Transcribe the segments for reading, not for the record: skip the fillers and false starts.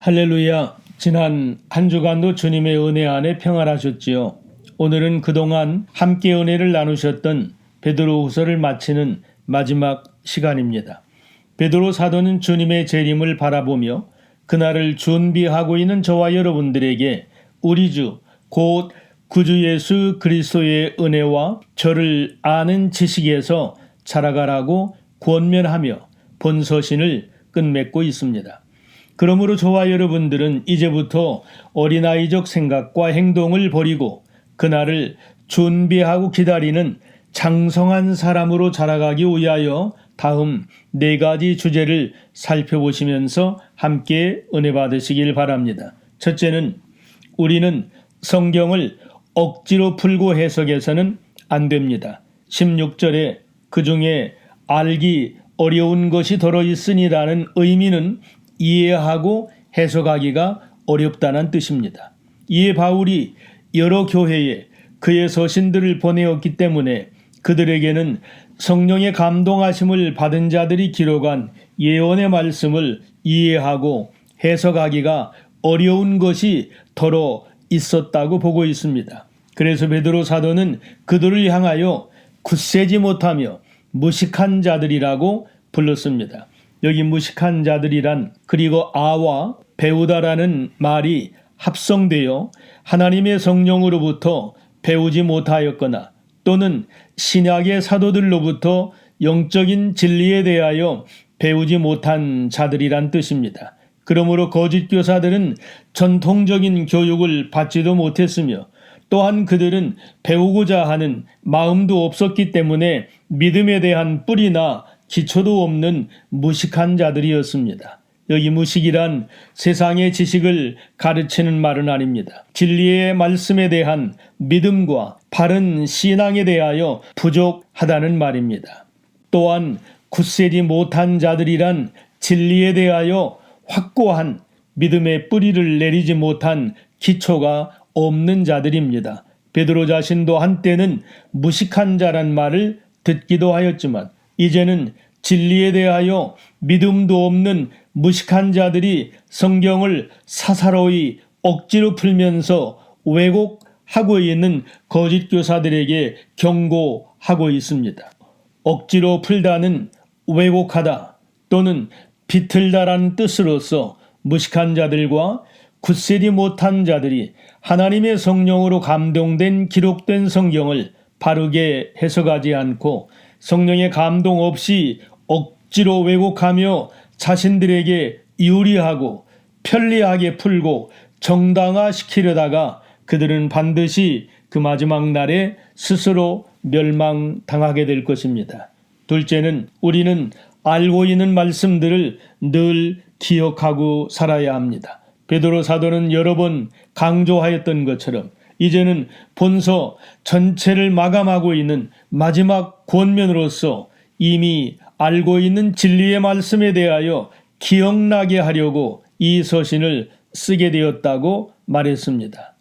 할렐루야. 지난 한 주간도 주님의 은혜 안에 평안하셨지요. 오늘은 그동안 함께 은혜를 나누셨던 베드로후서를 마치는 마지막 시간입니다. 베드로 사도는 주님의 재림을 바라보며 그날을 준비하고 있는 저와 여러분들에게 우리 주 곧 구주 예수 그리스도의 은혜와 저를 아는 지식에서 자라가라고 권면하며 본서신을 끝맺고 있습니다. 그러므로 저와 여러분들은 이제부터 어린아이적 생각과 행동을 버리고 그날을 준비하고 기다리는 장성한 사람으로 자라가기 위하여 다음 4가지 주제를 살펴보시면서 함께 은혜 받으시길 바랍니다. 첫째는 우리는 성경을 억지로 풀고 해석해서는 안 됩니다. 16절에 그 중에 알기 어려운 것이 들어있으니라는 의미는 이해하고 해석하기가 어렵다는 뜻입니다. 이에 바울이 여러 교회에 그의 서신들을 보내었기 때문에 그들에게는 성령의 감동하심을 받은 자들이 기록한 예언의 말씀을 이해하고 해석하기가 어려운 것이 더러 있었다고 보고 있습니다. 그래서 베드로 사도는 그들을 향하여 굳세지 못하며 무식한 자들이라고 불렀습니다. 여기 무식한 자들이란 그리고 아와 배우다라는 말이 합성되어 하나님의 성령으로부터 배우지 못하였거나 또는 신약의 사도들로부터 영적인 진리에 대하여 배우지 못한 자들이란 뜻입니다. 그러므로 거짓 교사들은 전통적인 교육을 받지도 못했으며 또한 그들은 배우고자 하는 마음도 없었기 때문에 믿음에 대한 뿌리나 기초도 없는 무식한 자들이었습니다. 여기 무식이란 세상의 지식을 가르치는 말은 아닙니다. 진리의 말씀에 대한 믿음과 바른 신앙에 대하여 부족하다는 말입니다. 또한 굳세지 못한 자들이란 진리에 대하여 확고한 믿음의 뿌리를 내리지 못한 기초가 없는 자들입니다. 베드로 자신도 한때는 무식한 자란 말을 듣기도 하였지만 이제는 진리에 대하여 믿음도 없는 무식한 자들이 성경을 사사로이 억지로 풀면서 왜곡하고 있는 거짓 교사들에게 경고하고 있습니다. 억지로 풀다는 왜곡하다 또는 비틀다라는 뜻으로서 무식한 자들과 굳세지 못한 자들이 하나님의 성령으로 감동된 기록된 성경을 바르게 해석하지 않고 성령의 감동 없이 억지로 왜곡하며 자신들에게 유리하고 편리하게 풀고 정당화시키려다가 그들은 반드시 그 마지막 날에 스스로 멸망당하게 될 것입니다. 둘째는 우리는 알고 있는 말씀들을 늘 기억하고 살아야 합니다. 베드로 사도는 여러 번 강조하였던 것처럼 이제는 본서 전체를 마감하고 있는 마지막 권면으로서 이미 알고 있는 진리의 말씀에 대하여 기억나게 하려고 이 서신을 쓰게 되었다고 말했습니다.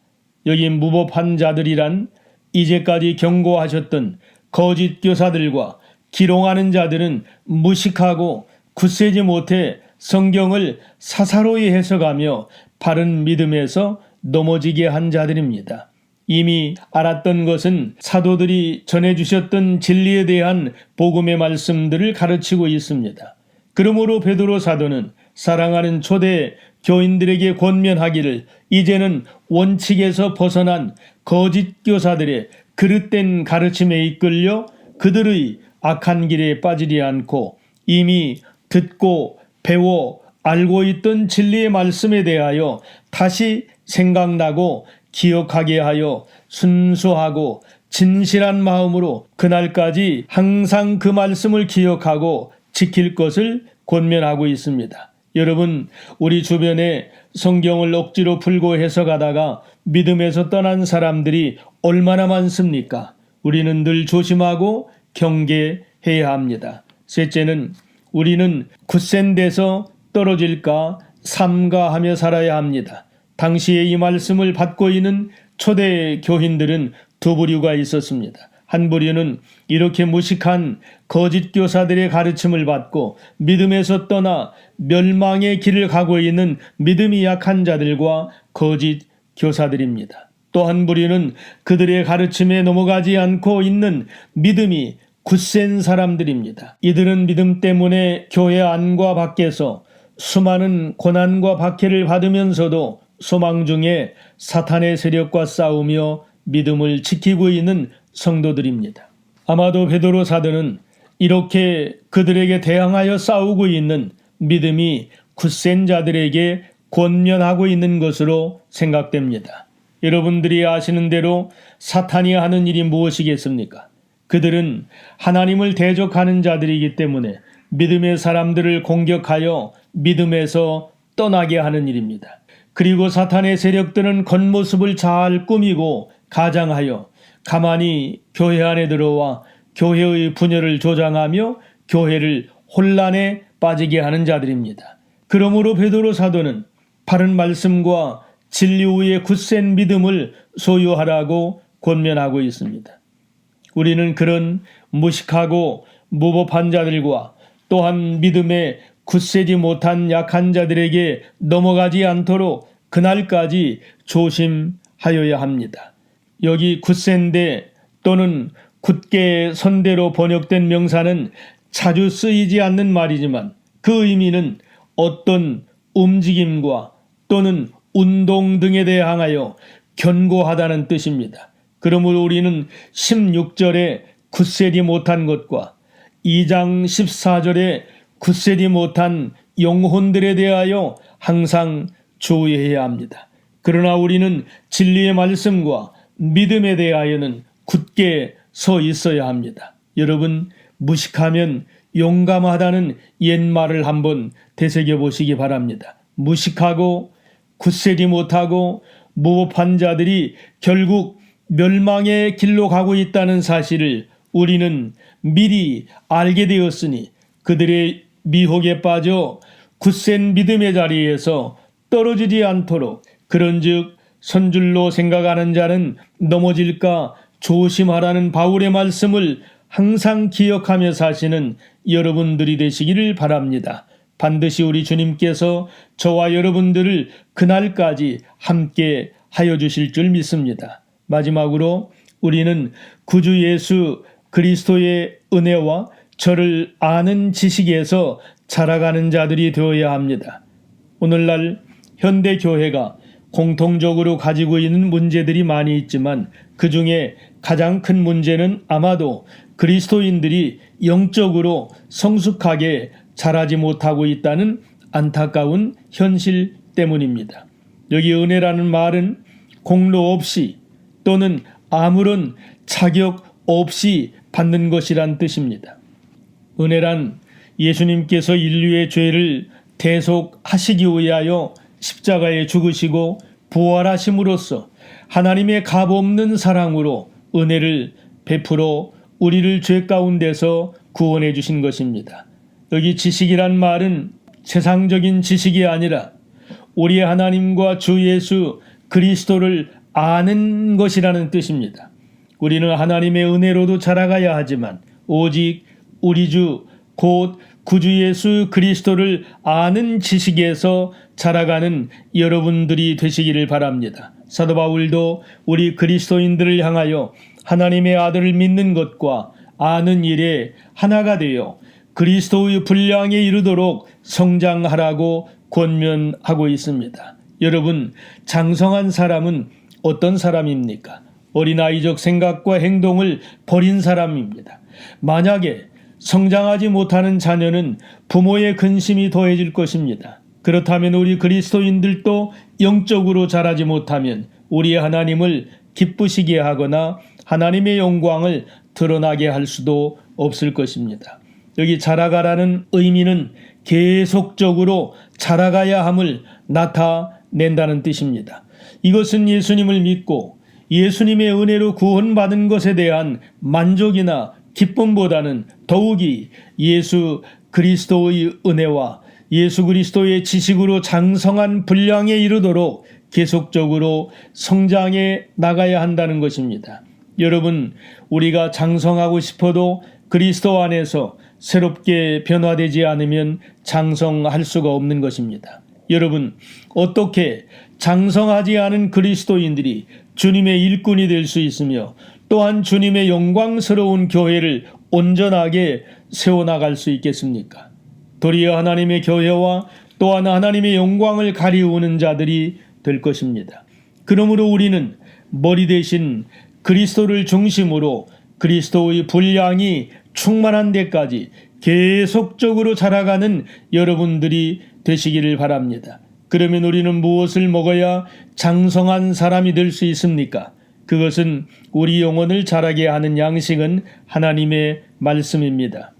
여기 무법한 자들이란 이제까지 경고하셨던 거짓 교사들과 기롱하는 자들은 무식하고 굳세지 못해 성경을 사사로이 해석하며 바른 믿음에서 넘어지게 한 자들입니다. 이미 알았던 것은 사도들이 전해주셨던 진리에 대한 복음의 말씀들을 가르치고 있습니다. 그러므로 베드로 사도는 사랑하는 초대 교인들에게 권면하기를 이제는 원칙에서 벗어난 거짓 교사들의 그릇된 가르침에 이끌려 그들의 악한 길에 빠지지 않고 이미 듣고 배워 알고 있던 진리의 말씀에 대하여 다시 생각나고 기억하게 하여 순수하고 진실한 마음으로 그날까지 항상 그 말씀을 기억하고 지킬 것을 권면하고 있습니다. 여러분, 우리 주변에 성경을 억지로 풀고 해석하다가 믿음에서 떠난 사람들이 얼마나 많습니까? 우리는 늘 조심하고 경계해야 합니다. 셋째는 우리는 굳센 데서 떨어질까 삼가하며 살아야 합니다. 당시에 이 말씀을 받고 있는 초대 교인들은 두 부류가 있었습니다. 한 부류는 이렇게 무식한 거짓 교사들의 가르침을 받고 믿음에서 떠나 멸망의 길을 가고 있는 믿음이 약한 자들과 거짓 교사들입니다. 또 한 부류는 그들의 가르침에 넘어가지 않고 있는 믿음이 굳센 사람들입니다. 이들은 믿음 때문에 교회 안과 밖에서 수많은 고난과 박해를 받으면서도 소망 중에 사탄의 세력과 싸우며 믿음을 지키고 있는 성도들입니다. 아마도 베드로 사도는 이렇게 그들에게 대항하여 싸우고 있는 믿음이 굳센 자들에게 권면하고 있는 것으로 생각됩니다. 여러분들이 아시는 대로 사탄이 하는 일이 무엇이겠습니까? 그들은 하나님을 대적하는 자들이기 때문에 믿음의 사람들을 공격하여 믿음에서 떠나게 하는 일입니다. 그리고 사탄의 세력들은 겉모습을 잘 꾸미고 가장하여 가만히 교회 안에 들어와 교회의 분열을 조장하며 교회를 혼란에 빠지게 하는 자들입니다. 그러므로 베드로 사도는 바른 말씀과 진리 위에 굳센 믿음을 소유하라고 권면하고 있습니다. 우리는 그런 무식하고 무법한 자들과 또한 믿음에 굳세지 못한 약한 자들에게 넘어가지 않도록 그날까지 조심하여야 합니다. 여기 굳센데 또는 굳게 선대로 번역된 명사는 자주 쓰이지 않는 말이지만 그 의미는 어떤 움직임과 또는 운동 등에 대항하여 견고하다는 뜻입니다. 그러므로 우리는 16절에 굳세지 못한 것과 2장 14절에 굳세지 못한 영혼들에 대하여 항상 주의해야 합니다. 그러나 우리는 진리의 말씀과 믿음에 대하여는 굳게 서 있어야 합니다. 여러분, 무식하면 용감하다는 옛말을 한번 되새겨 보시기 바랍니다. 무식하고 굳세지 못하고 무법한 자들이 결국 멸망의 길로 가고 있다는 사실을 우리는 미리 알게 되었으니 그들의 미혹에 빠져 굳센 믿음의 자리에서 떨어지지 않도록 그런즉 선줄로 생각하는 자는 넘어질까 조심하라는 바울의 말씀을 항상 기억하며 사시는 여러분들이 되시기를 바랍니다. 반드시 우리 주님께서 저와 여러분들을 그날까지 함께 하여 주실 줄 믿습니다. 마지막으로 우리는 구주 예수 그리스도의 은혜와 저를 아는 지식에서 자라가는 자들이 되어야 합니다. 오늘날 현대 교회가 공통적으로 가지고 있는 문제들이 많이 있지만 그 중에 가장 큰 문제는 아마도 그리스도인들이 영적으로 성숙하게 자라지 못하고 있다는 안타까운 현실 때문입니다. 여기 은혜라는 말은 공로 없이 또는 아무런 자격 없이 받는 것이란 뜻입니다. 은혜란 예수님께서 인류의 죄를 대속하시기 위하여 십자가에 죽으시고 부활하심으로써 하나님의 값없는 사랑으로 은혜를 베풀어 우리를 죄 가운데서 구원해 주신 것입니다. 여기 지식이란 말은 세상적인 지식이 아니라 우리 하나님과 주 예수 그리스도를 아는 것이라는 뜻입니다. 우리는 하나님의 은혜로도 자라가야 하지만 오직 우리 주 곧 구주 예수 그리스도를 아는 지식에서 자라가는 여러분들이 되시기를 바랍니다. 사도 바울도 우리 그리스도인들을 향하여 하나님의 아들을 믿는 것과 아는 일에 하나가 되어 그리스도의 분량에 이르도록 성장하라고 권면하고 있습니다. 여러분, 장성한 사람은 어떤 사람입니까? 어린아이적 생각과 행동을 버린 사람입니다. 만약에 성장하지 못하는 자녀는 부모의 근심이 더해질 것입니다. 그렇다면 우리 그리스도인들도 영적으로 자라지 못하면 우리의 하나님을 기쁘시게 하거나 하나님의 영광을 드러나게 할 수도 없을 것입니다. 여기 자라가라는 의미는 계속적으로 자라가야 함을 나타낸다는 뜻입니다. 이것은 예수님을 믿고 예수님의 은혜로 구원받은 것에 대한 만족이나 기쁨보다는 더욱이 예수 그리스도의 은혜와 예수 그리스도의 지식으로 장성한 분량에 이르도록 계속적으로 성장해 나가야 한다는 것입니다. 여러분, 우리가 장성하고 싶어도 그리스도 안에서 새롭게 변화되지 않으면 장성할 수가 없는 것입니다. 여러분, 어떻게 장성하지 않은 그리스도인들이 주님의 일꾼이 될 수 있으며 또한 주님의 영광스러운 교회를 온전하게 세워나갈 수 있겠습니까? 도리어 하나님의 교회와 또한 하나님의 영광을 가리우는 자들이 될 것입니다. 그러므로 우리는 머리 대신 그리스도를 중심으로 그리스도의 분량이 충만한 데까지 계속적으로 자라가는 여러분들이 되시기를 바랍니다. 그러면 우리는 무엇을 먹어야 장성한 사람이 될 수 있습니까? 그것은 우리 영혼을 자라게 하는 양식은 하나님의 말씀입니다.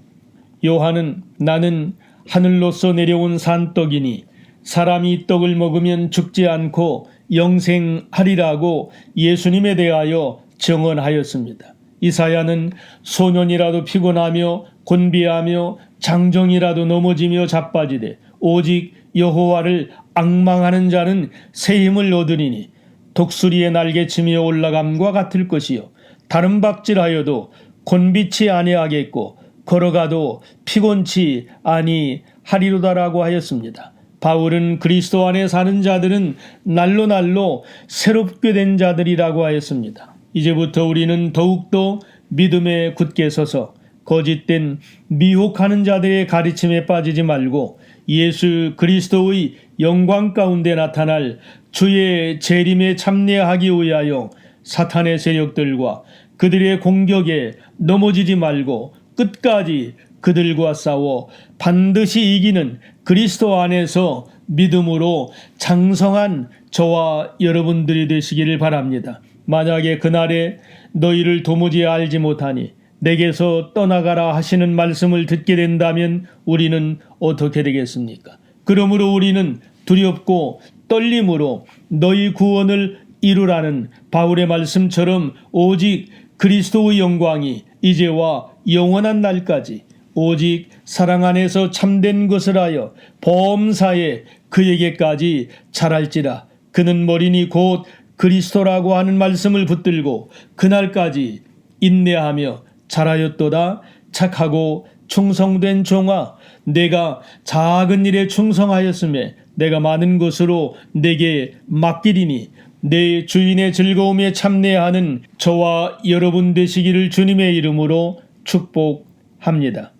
요한은 나는 하늘로서 내려온 산떡이니 사람이 이 떡을 먹으면 죽지 않고 영생하리라고 예수님에 대하여 증언하였습니다. 이사야는 소년이라도 피곤하며 곤비하며 장정이라도 넘어지며 자빠지되 오직 여호와를 앙망하는 자는 새 힘을 얻으리니 독수리의 날개치며 올라감과 같을 것이요 다른 박질하여도 곤비치 아니하겠고 걸어가도 피곤치 아니하리로다라고 하였습니다. 바울은 그리스도 안에 사는 자들은 날로 날로 새롭게 된 자들이라고 하였습니다. 이제부터 우리는 더욱더 믿음에 굳게 서서 거짓된 미혹하는 자들의 가르침에 빠지지 말고 예수 그리스도의 영광 가운데 나타날 주의 재림에 참여하기 위하여 사탄의 세력들과 그들의 공격에 넘어지지 말고 끝까지 그들과 싸워 반드시 이기는 그리스도 안에서 믿음으로 장성한 저와 여러분들이 되시기를 바랍니다. 만약에 그날에 너희를 도무지 알지 못하니 내게서 떠나가라 하시는 말씀을 듣게 된다면 우리는 어떻게 되겠습니까? 그러므로 우리는 두렵고 떨림으로 너희 구원을 이루라는 바울의 말씀처럼 오직 그리스도의 영광이 이제와 영원한 날까지 오직 사랑 안에서 참된 것을 하여 범사에 그에게까지 자랄지라. 그는 머리니 곧 그리스도라고 하는 말씀을 붙들고 그날까지 인내하며 자라였도다. 착하고 충성된 종아, 내가 작은 일에 충성하였음에 내가 많은 것으로 내게 맡기리니 내 주인의 즐거움에 참내하는 저와 여러분 되시기를 주님의 이름으로 축복합니다.